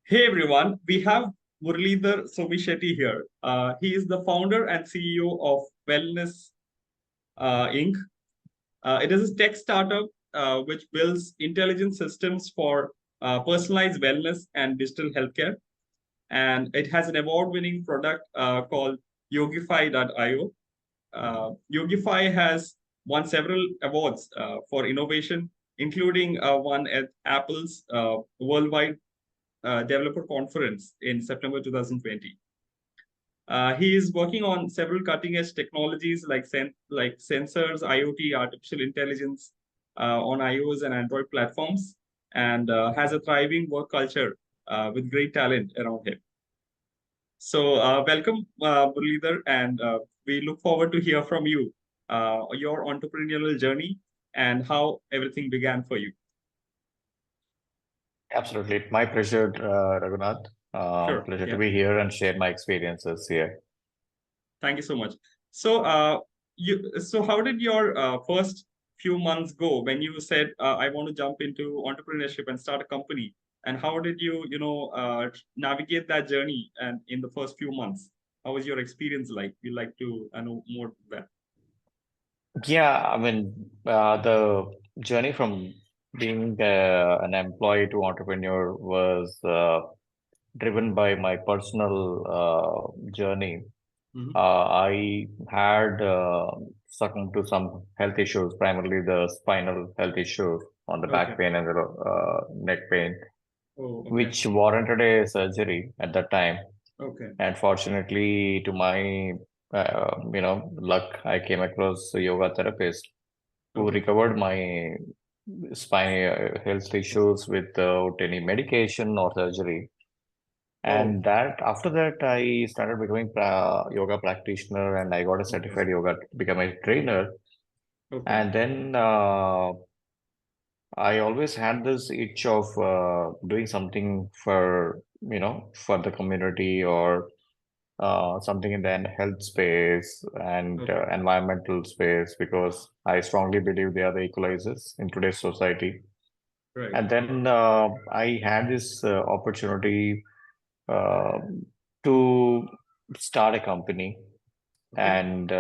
Hey everyone, we have Muralidhar Somisetty here. He is the founder and CEO of Wellness Inc. It is a tech startup which builds intelligent systems for personalized wellness and digital healthcare. And it has an award-winning product called Yogify.io. Yogify has won several awards for innovation, including one at Apple's Worldwide Developer Conference in September 2020. He is working on several cutting-edge technologies like sensors, IoT, artificial intelligence on iOS and Android platforms, and has a thriving work culture with great talent around him. So, welcome, Muralidhar, and we look forward to hear from you, your entrepreneurial journey, and how everything began for you. Absolutely. My pleasure, Raghunath. Sure. Pleasure to Yeah. be here and share my experiences here. Thank you so much. So, how did your first few months go when you said, I want to jump into entrepreneurship and start a company? And how did navigate that journey and in the first few months? How was your experience like? We like to know more of that. The journey from being an employee to entrepreneur was driven by my personal journey. Mm-hmm. I had succumbed to some health issues, primarily the spinal health issues on the Okay. back pain and the neck pain, Oh, okay. which warranted a surgery at that time. Okay. And fortunately, to my luck, I came across a yoga therapist who Okay. recovered my spine health issues without any medication or surgery. Oh, And that after that, I started becoming yoga practitioner, and I got a okay. certified yoga, become a trainer. Okay. And then I always had this itch of doing something for the community or something in the health space and Okay. environmental space because I strongly believe they are the equalizers in today's society. Right. And then I had this opportunity uh, to start a company. Okay. And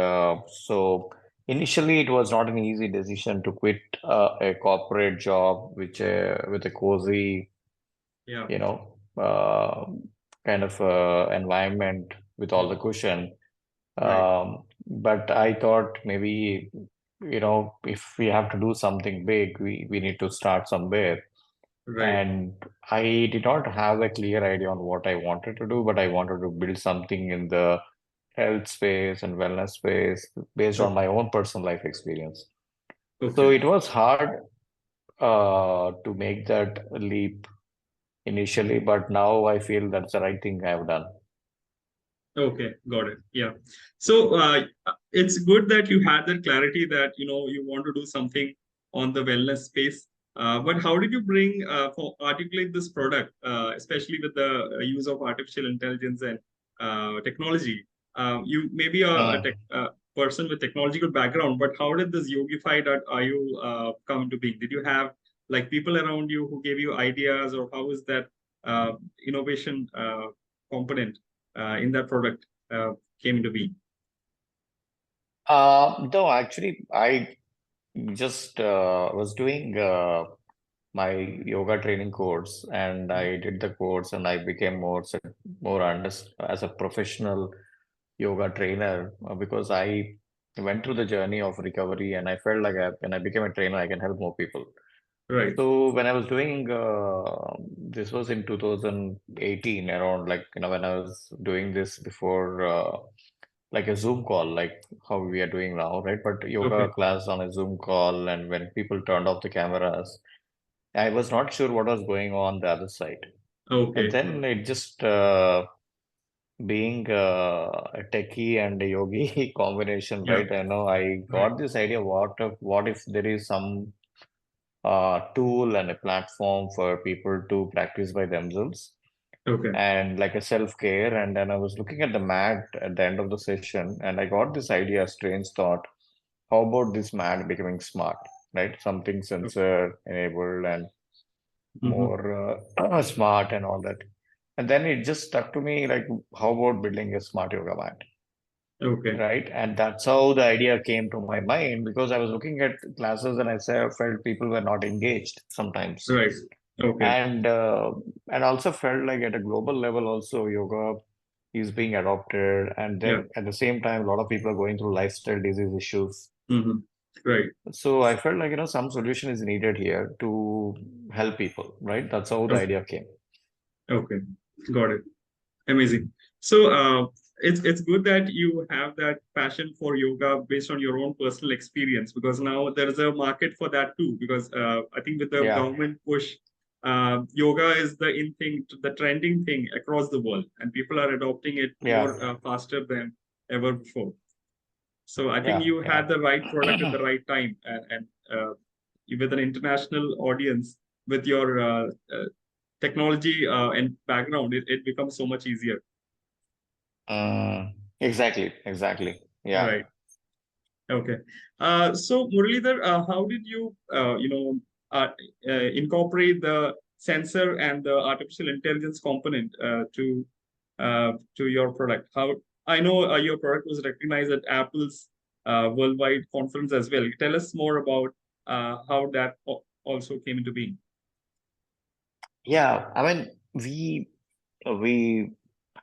so initially, it was not an easy decision to quit a corporate job, which with a cozy, Yeah. you know, kind of environment with all the Mm. cushion. Right. But I thought maybe, if we have to do something big, we need to start somewhere. Right. And I did not have a clear idea on what I wanted to do, but I wanted to build something in the health space and wellness space based on Okay. my own personal life experience. So Okay. it was hard to make that leap initially, but now I feel that's the right thing I've done. Okay, got it. Yeah. So it's good that you had that clarity that you want to do something on the wellness space. But how did you bring for articulate this product, especially with the use of artificial intelligence and technology? You may be a Mm. tech person with technological background, but how did this Yogify.io come into being? Did you have like people around you who gave you ideas, or how is that innovation component in that product came into being? No, actually, I just was doing my yoga training course, and I did the course, and I became more as a professional yoga trainer because I went through the journey of recovery, and I felt like when I became a trainer, I can help more people. Right. So when I was doing this was in 2018, around when I was doing this before like a Zoom call, like how we are doing now, right? But yoga Okay. class on a Zoom call, and when people turned off the cameras, I was not sure what was going on the other side. And Okay. then it just being a techie and a yogi combination, Yeah. right? I know I Right. got this idea, what if there is some tool and a platform for people to practice by themselves Okay. and like a self-care. And then I was looking at the mat at the end of the session, and I got this idea, strange thought. How about this mat becoming smart, right? Something Okay. sensor enabled and Mm-hmm. more smart and all that. And then it just stuck to me like, how about building a smart yoga mat? Okay. Right. And that's how the idea came to my mind because I was looking at classes and felt people were not engaged sometimes. Right. Okay. And also felt like at a global level also yoga is being adopted. And Yeah. then at the same time, a lot of people are going through lifestyle disease issues. Hmm. Right. So I felt like, some solution is needed here to help people, right? That's how the Okay. idea came. Okay. Got it. Amazing. So it's good that you have that passion for yoga based on your own personal experience, because now there is a market for that too. Because I think with the Yeah. government push, yoga is the in thing, the trending thing across the world, and people are adopting it Yeah. more faster than ever before. So I think Yeah. you had the right product at the right time, and with an international audience, with your technology and background, it becomes so much easier. Exactly. Exactly. Yeah. Right. Okay. So Muralidhar, how did you, incorporate the sensor and the artificial intelligence component to your product? How I know your product was recognized at Apple's worldwide conference as well. Tell us more about how that also came into being. Yeah. I mean, we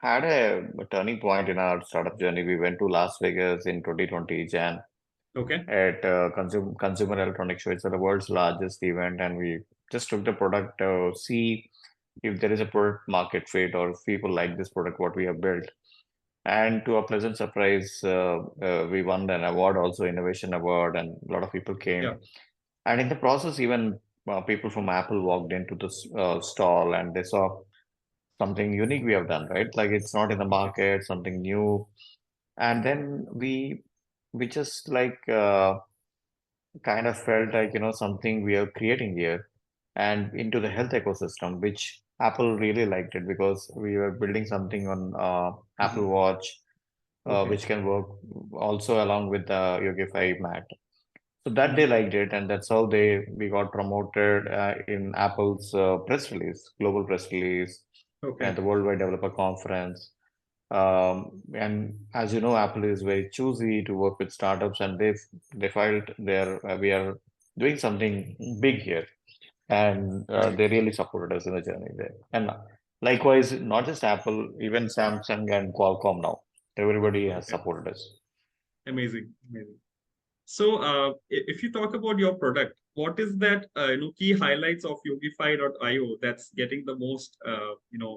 had a turning point in our startup journey. We went to Las Vegas in 2020 Jan Okay. at Consumer Electronics Show. It's the world's largest event, and we just took the product to see if there is a product market fit or if people like this product, what we have built. And to our pleasant surprise, we won an award, also innovation award, and a lot of people Yeah. came. And in the process, even people from Apple walked into the stall and they saw something unique we have done, right? Like it's not in the Okay. market, something new. And then we just like kind of felt like, something we are creating here and into the health ecosystem, which Apple really liked it because we were building something on Apple Mhm. Watch, Okay. which can work also along with the Yogify mat. So that they Mhm. liked it, and that's how we got promoted in Apple's press release, global press release, Okay. and the Worldwide Developer Conference. And as you know, Apple is very choosy to work with startups, and they felt we are doing something big here, and Right. they really supported us in the journey there. And likewise, not just Apple, even Samsung and Qualcomm now, everybody has Okay. supported us. Amazing. Amazing. So, if you talk about your product, what is that key highlights of Yogify.io that's getting the most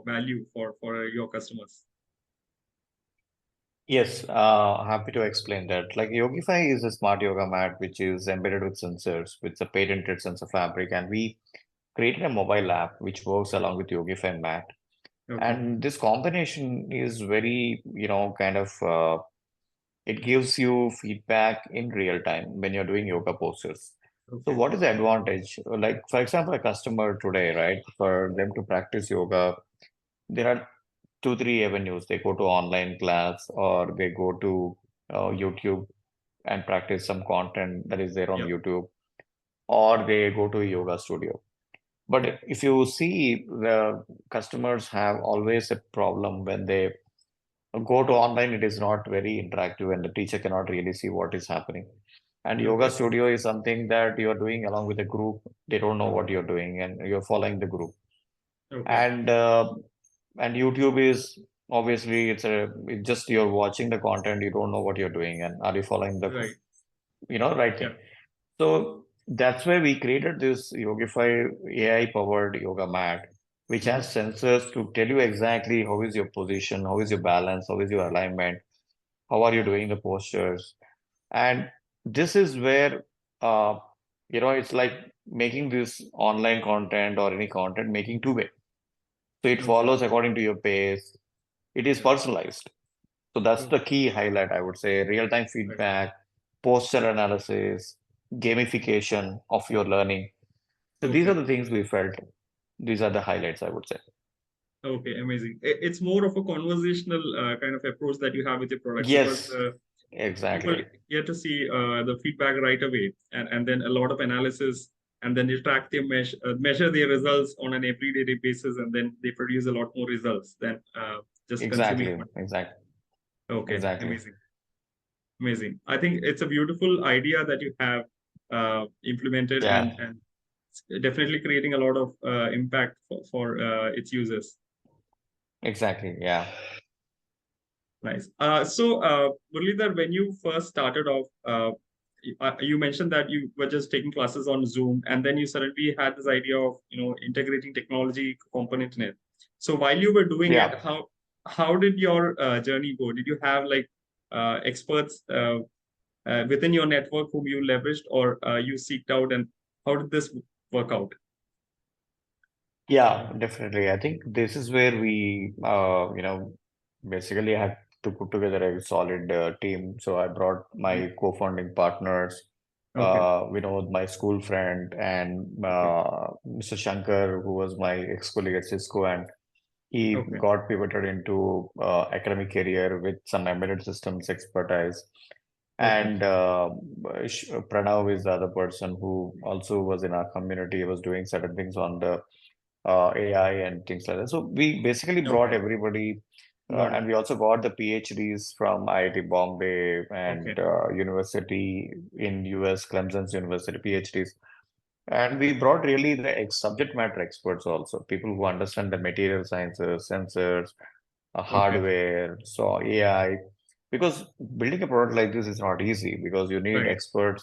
value for your customers? Yes, happy to explain that. Like Yogify is a smart yoga mat which is embedded with sensors, with a patented sensor fabric, and we created a mobile app which works along with Yogify mat. Okay. And this combination is very, kind of it gives you feedback in real time when you're doing yoga postures. So Okay. what is the advantage? Like, for example, a customer today, right? For them to practice yoga, there are two, three avenues. They go to online class or they go to YouTube and practice some content that is there on Yeah. YouTube, or they go to a yoga studio. But if you see, the customers have always a problem when they go to online, it is not very interactive and the teacher cannot really see what is happening. And yoga Okay. studio is something that you're doing along with a group. They don't know what you're doing and you're following the group. Okay. And YouTube is obviously it's just you're watching the content, you don't know what you're doing and are you following the Right. right thing. Yeah. So that's why we created this Yogify AI powered yoga mat, which has Hmm. sensors to tell you exactly how is your position, how is your balance, how is your alignment, how are you doing the postures. And this is where it's like making this online content or any content making two-way. So it Okay. follows according to your pace. It is Yeah. personalized. So that's the Okay. key highlight, I would say. Real-time Right. feedback, posture analysis, gamification of your learning. So these are Okay. the things we felt. These are the highlights, I would say. Okay. Amazing. It's more of a conversational kind of approach that you have with your product, because Yes, people exactly. get to see the feedback right away, and then a lot of analysis and then they track their measure their results on an everyday basis, and then they produce a lot more results than just consuming Exactly, content. exactly, Okay, exactly. amazing, amazing. I think it's a beautiful idea that you have implemented, Yeah, and definitely creating a lot of impact for its users. exactly. Yeah. Nice. Muralidhar, when you first started off, you mentioned that you were just taking classes on Zoom, and then you suddenly had this idea of integrating technology component in it. So while you were doing it, Yeah. how did your journey go? Did you have like experts within your network whom you leveraged, or you seeked out, and how did this work out? Yeah, definitely. I think this is where we, basically had to put together a solid team. So I brought Mhm. my co-founding partners, Okay. my school friend, and Okay. Mr. Shankar, who was my ex-colleague at Cisco, and he Okay. got pivoted into academic career with some embedded systems expertise. Okay. And Pranav is the other person who also was in our community, was doing certain things on the AI and things like that. So we basically brought Okay. everybody, Got it. and we also got the PhDs from IIT Bombay Okay. and university in US, Clemson's university, PhDs. And we brought really the subject matter experts also, people who understand the material sciences, sensors, Okay. hardware, so AI. Because building a product like this is not easy because you need Right. experts,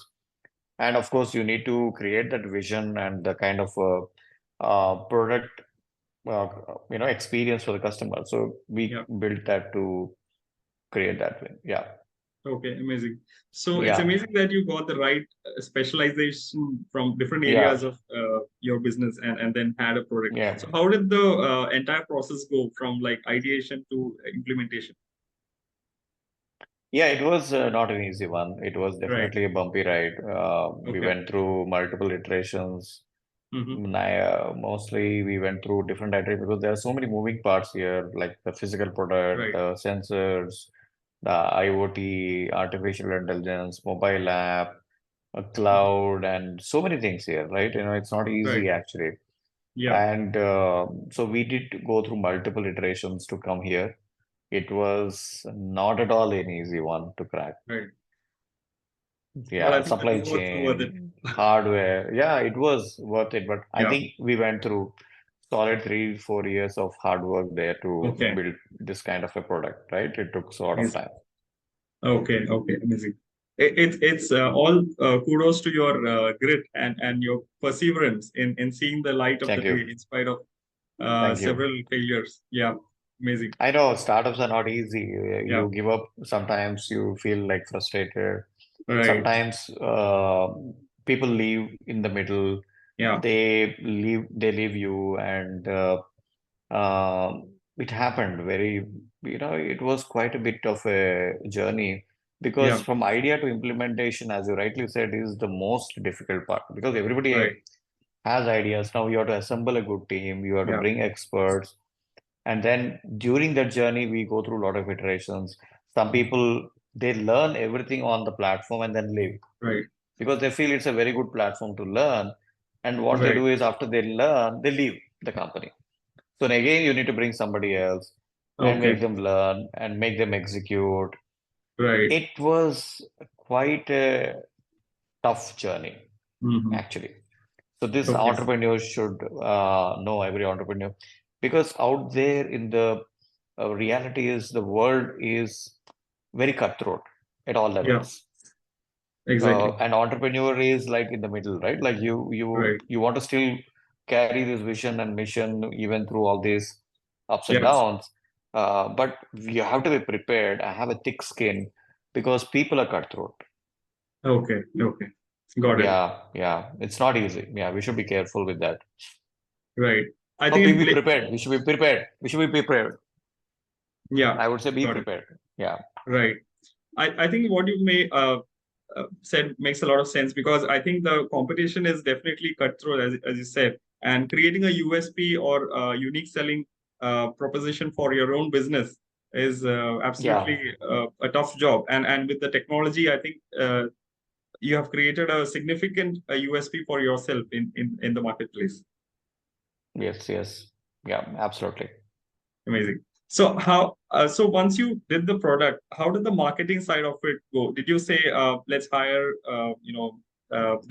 and of course you need to create that vision and the kind of product experience for the customer. So we Yeah. built that to create that way. Yeah. Okay, amazing. So it's Yeah. amazing that you got the right specialization from different Yeah. areas of your business, and then had a product. Yeah. So how did the entire process go from like ideation to implementation? Yeah, it was not an easy one. It was Right. definitely a bumpy ride. We Okay. went through multiple iterations. Mm-hmm. Mostly we went through different iterations because there are so many moving parts here, like the physical product, Right. the sensors, the IoT, artificial intelligence, mobile app, a Mhm. cloud, and so many things here, right? It's not Right. easy actually. Yeah. And so we did go through multiple iterations to come here. It was not at all an easy one to crack. Right. But I Yeah, think that supply was worth it. chain, hardware. Yeah, it was worth it, but I Yeah. think we went through solid 3, 4 years of hard work there to Okay. build this kind of a product, right? It took a lot of Amazing. time. Okay. Okay. Amazing. It's all kudos to your grit and your perseverance in seeing the light of the Thank day you. in spite of Thank you. several failures. Yeah, amazing. I know startups are not easy. Yeah, You give up, sometimes you feel like frustrated. right. Sometimes people leave in the middle. Yeah, They leave you, and it happened it was quite a bit of a journey because yeah, from idea to implementation, as you rightly said, is the most difficult part because everybody right. has ideas. Now you have to assemble a good team, you have to Yeah, bring experts, and then during that journey, we go through a lot of iterations. Some people, they learn everything on the platform and then leave right, because they feel it's a very good platform to learn. And what they right. do is after they learn, they leave the company. So then again, you need to bring somebody else and make Okay, them learn and make them execute. right. It was quite a tough journey, Hmm. actually. So this Okay, entrepreneurs should know, every entrepreneur, because out there in the reality is the world is very cutthroat at all yeah, levels. exactly. An entrepreneur is like in the middle, right? Like you Right. you want to still carry this vision and mission even through all these ups and Yes. downs. But you have to be prepared. I have a thick skin because people are cutthroat. Okay, okay. Got it. Yeah, yeah. It's not easy. Yeah, we should be careful with that. Right. I So think be in play. prepared. We should be prepared. We should be prepared. Yeah, I would say be got it. prepared. Yeah. Right. I think what you may said makes a lot of sense, because I think the competition is definitely cutthroat, as you said, and creating a USP or unique selling proposition for your own business is Yeah. absolutely a tough job. And with the technology, I think you have created a significant USP for yourself in the marketplace. Yes, yes. Yeah, absolutely. Amazing. So so once you did the product, how did the marketing side of it go? Did you say, let's hire,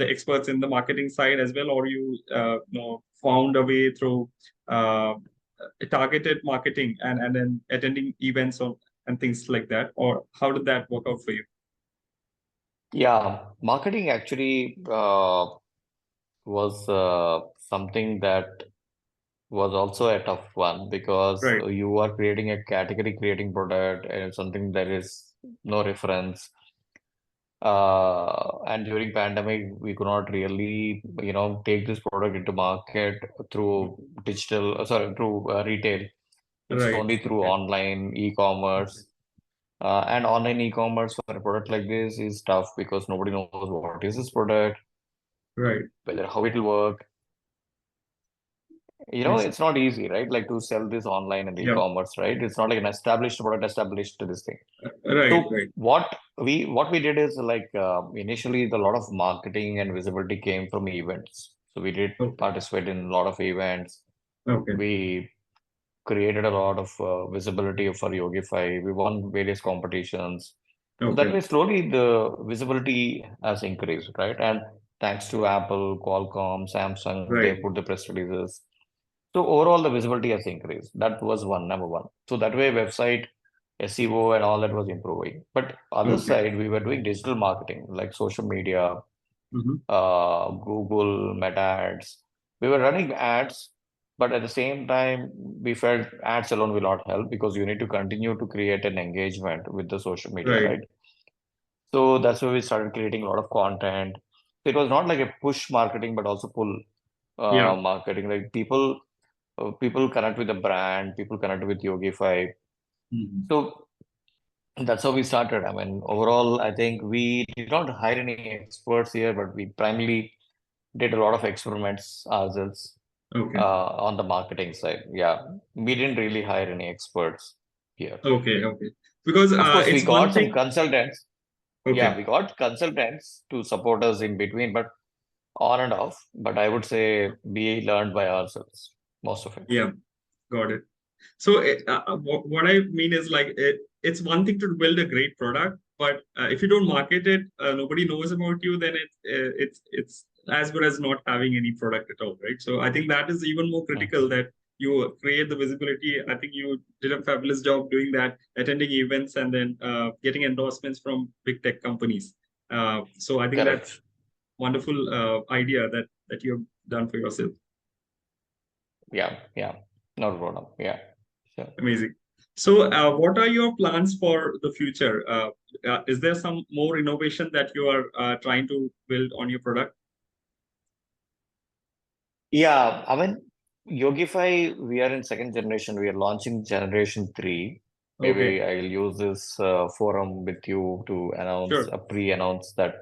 the experts in the marketing side as well, or found a way through uh, targeted marketing and then attending events and things like that, or how did that work out for you? Yeah, marketing actually was something that was also a tough one because Right, you are creating a category creating product and something that is no reference. And during pandemic, we could not really, take this product into market through through retail. It's right. only through Okay, online okay. e-commerce. And online e-commerce for a product like this is tough because nobody knows what is this product, Right. whether how it will work. Makes sense. It's not easy, right? Like to sell this online and Yeah. e-commerce, right? It's not like an established product established to this thing. Right, So right. what we did is like initially the lot of marketing and visibility came from events. So we did Okay, participate in a lot of events. okay, We created a lot of visibility for Yogify. We won various competitions. So that okay. way, slowly the visibility has increased, right? And thanks to Apple, Qualcomm, Samsung, they Right. put the press releases. So overall, the visibility has increased. That was number one. So that way, website SEO and all that was improving. But other Okay. side, we were doing digital marketing like social media, Hmm. Google, Meta ads. We were running ads, but at the same time, we felt ads alone will not help because you need to continue to create an engagement with the social media, Right. right? So that's why we started creating a lot of content. So it was not like a push marketing, but also pull Yeah. marketing. Like people connect with the brand, people connect with Yogify. Mhm. So that's how we started. I mean, overall, I think we did not hire any experts here, but we primarily did a lot of experiments ourselves Okay. on the marketing side. Yeah, we didn't really hire any experts here. Okay. Okay. Because Of course, we it's one got some thing. consultants. Yeah, Okay. we got consultants to support us in between, but on and off. But I would say we learned by ourselves, most of it. Yeah. Got it. So what I mean is like it's one thing to build a great product, but if you don't market it, nobody knows about you. Then it's as good as not having any product at all, right? So I think that is even more critical Mhm. that you create the visibility. I think you did a fabulous job doing that, attending events and then getting endorsements from big tech companies. So I think that's Correct. wonderful idea that you've done for yourself. Yeah, yeah. Not a problem. Yeah, sure. Amazing. So, what are your plans for the future? Is there some more innovation that you are trying to build on your product? Yeah, I mean, Yogify, we are in second generation. We are launching generation three. Okay, Maybe I'll use this forum with you to announce, sure. pre-announce that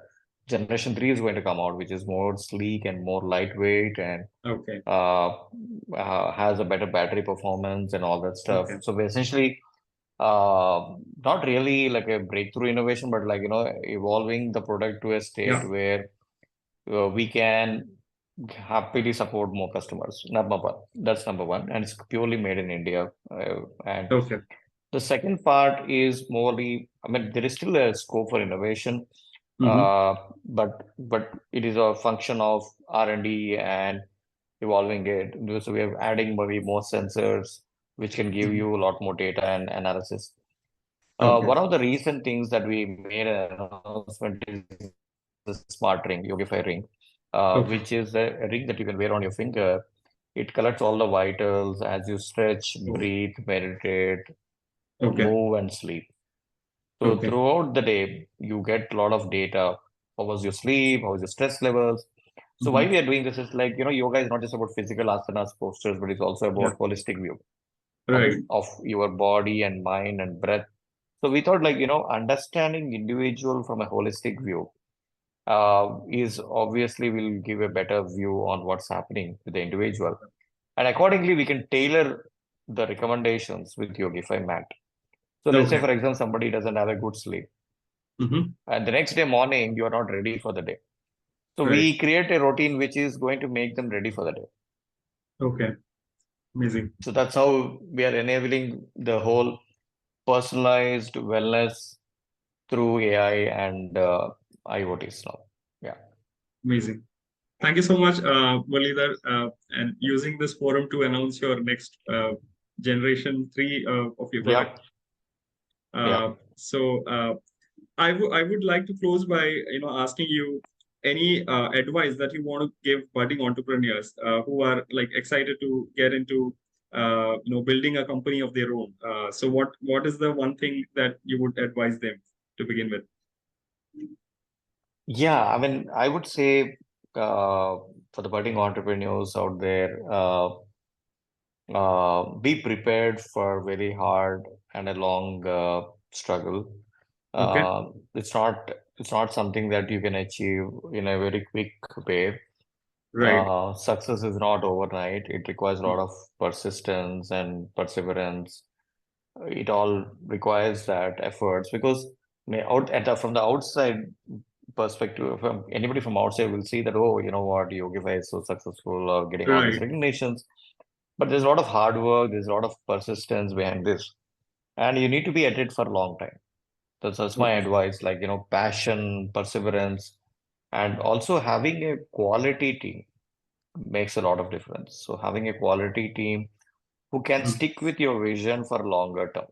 generation three is going to come out, which is more sleek and more lightweight and Okay, uh, has a better battery performance and all that stuff. okay. So we essentially not really like a breakthrough innovation, but like, evolving the product to a state Yeah. where we can happily support more customers. Number one, that's number one, and it's purely made in India. And Okay. the second part is morely, I mean, there is still a scope for innovation, Mm-hmm. but it is a function of R&D and evolving it. So we are adding maybe more sensors, which can give Hmm. you a lot more data and analysis. Okay. One of the recent things that we made an announcement is the smart ring, Yogify ring, Okay. which is a ring that you can wear on your finger. It collects all the vitals as you stretch, Oh, breathe, meditate, okay. move, and sleep. So Okay. throughout the day, you get a lot of data. How was your sleep? How was your stress levels? So why Hmm. we are doing this is like, yoga is not just about physical asanas, postures, but it's also Yeah. about holistic view Right. of your body and mind and breath. So we thought like, understanding individual from a holistic view is obviously will give a better view on what's happening with the individual. And accordingly, we can tailor the recommendations with Yogify Mat. So let's say, Okay. for example, somebody doesn't have a good sleep. And the next day morning, you are not ready for the day. So Right. we create a routine which is going to make them ready for the day. Okay. Amazing. So that's how we are enabling the whole personalized wellness through AI and IoTs now. Yeah. Amazing. Thank you so much, Muralidhar, and using this forum to announce your next generation 3 of your Yeah. product. Yeah. So I would like to close by asking you any advice that you want to give budding entrepreneurs who are like excited to get into building a company of their own. So what is the one thing that you would advise them to begin with? Yeah. I mean, I would say for the budding entrepreneurs out there, be prepared for very hard and a long struggle. Okay. It's not something that you can achieve in a very quick way. Right. Success is not overnight. It requires a lot of persistence and perseverance. It all requires that efforts because from the outside perspective, from anybody from outside will see that, oh, you know what, Yogify is so successful or getting all these Right. recognitions. But there's a lot of hard work, there's a lot of persistence behind this, and you need to be at it for a long time. That's my Okay. advice, like, passion, perseverance, and also having a quality team makes a lot of difference. So having a quality team who can Mhm. stick with your vision for longer term.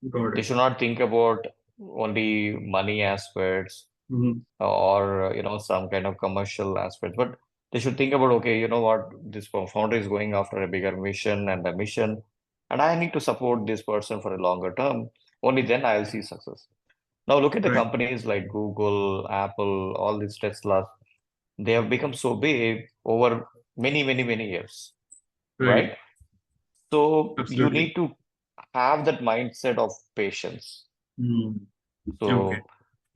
Got They it. should not think about only money aspects Mhm. or some kind of commercial aspects, but they should think about, okay, you know what, this founder is going after a bigger mission and a mission, and I need to support this person for a longer term. Only then I'll see success. Now look at the Right. companies like Google, Apple, all these Teslas. They have become so big over many, many, many years, Right. right? So you Absolutely. need to have that mindset of patience. Mm. Okay. So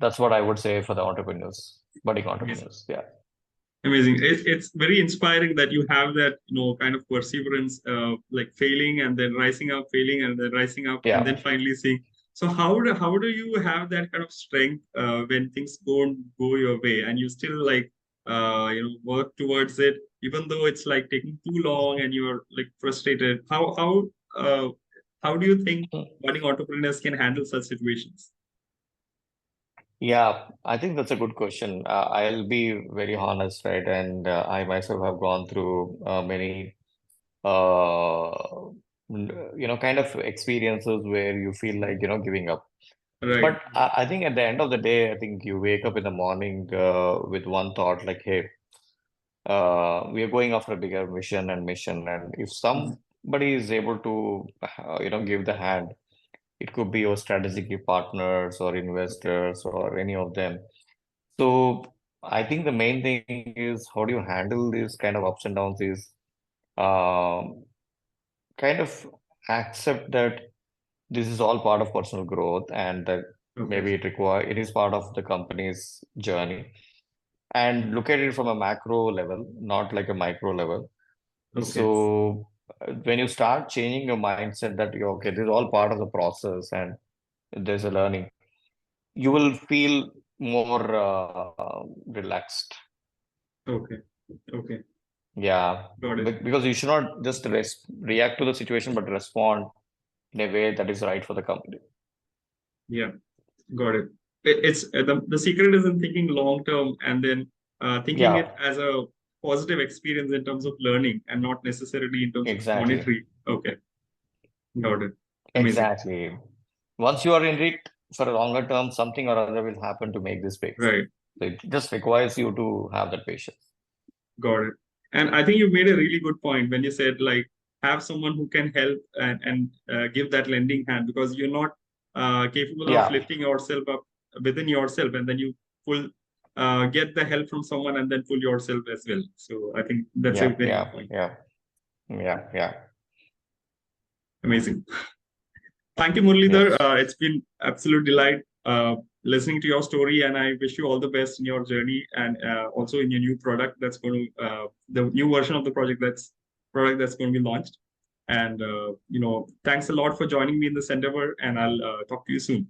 that's what I would say for the entrepreneurs, budding Amazing. entrepreneurs. Yeah. Amazing. It's very inspiring that you have that, kind of perseverance, like failing and then rising up, failing and then rising up, and then Yeah. finally seeing. So how do you have that kind of strength when things don't go your way and you still like work towards it, even though it's like taking too long and you're like frustrated. How do you think budding entrepreneurs can handle such situations? Yeah, I think that's a good question. I'll be very honest, right? And I myself have gone through many, uh, kind of experiences where you feel like, giving up. Right. But I think at the end of the day, I think you wake up in the morning with one thought, like, hey, we are going after a bigger mission. And if Mhm. somebody is able to, give the hand, it could be your strategic partners or investors or any of them. So I think the main thing is how do you handle these kind of ups and downs is um, kind of accept that this is all part of personal growth and that Okay. maybe it is part of the company's journey and look at it from a macro level, not like a micro level. Okay. So when you start changing your mindset that you're okay, this is all part of the process and there's a learning, you will feel more relaxed. Okay. Okay. Yeah, Got it. because you should not just react to the situation, but respond in a way that is right for the company. Yeah. Got it. It's the secret is in thinking long term and then thinking it Yeah, as a positive experience in terms of learning and not necessarily in terms of exactly. monetary. Okay, got it. Amazing. Exactly. Once you are in it for a longer term, something or other will happen to make this big. Right, So it just requires you to have that patience. got it. And I think you made a really good point when you said like have someone who can help and give that lending hand because you're not capable of Yeah, lifting yourself up within yourself and then you pull get the help from someone and then pull yourself as well. So I think that's a yeah, very good yeah, point. yeah, yeah, yeah. Amazing. Thank you, Muralidhar. Yes. It's been absolute delight listening to your story, and I wish you all the best in your journey and also in your new product that's going to the new version of the product that's going to be launched. And thanks a lot for joining me in this endeavor, and I'll talk to you soon.